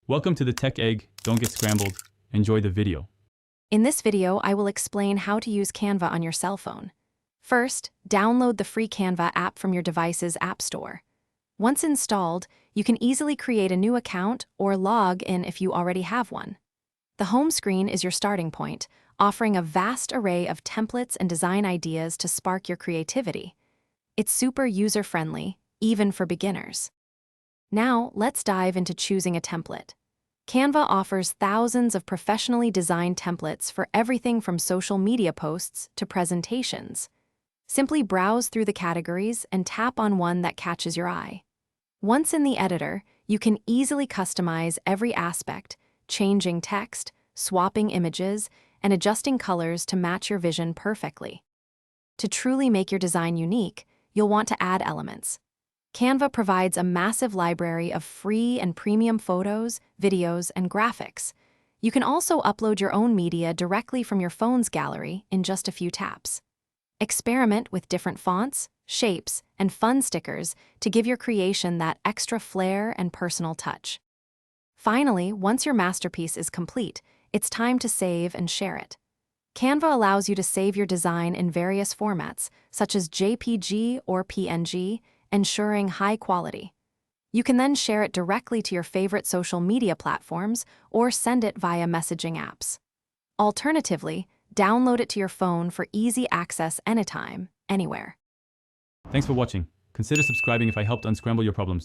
Welcome to the Tech Egg. Don't get scrambled. Enjoy the video. In this video, I will explain how to use Canva on your cell phone. First, download the free Canva app from your device's app store. Once installed, you can easily create a new account or log in if you already have one. The home screen is your starting point, offering a vast array of templates and design ideas to spark your creativity. It's super user-friendly, even for beginners. Now, let's dive into choosing a template. Canva offers thousands of professionally designed templates for everything from social media posts to presentations. Simply browse through the categories and tap on one that catches your eye. Once in the editor, you can easily customize every aspect, changing text, swapping images, and adjusting colors to match your vision perfectly. To truly make your design unique, you'll want to add elements. Canva provides a massive library of free and premium photos, videos, and graphics. You can also upload your own media directly from your phone's gallery in just a few taps. Experiment with different fonts, shapes, and fun stickers to give your creation that extra flair and personal touch. Finally, once your masterpiece is complete, it's time to save and share it. Canva allows you to save your design in various formats, such as JPG or PNG, ensuring high quality. You can then share it directly to your favorite social media platforms or send it via messaging apps. Alternatively, download it to your phone for easy access anytime, anywhere. Thanks for watching. Consider subscribing if I helped unscramble your problems.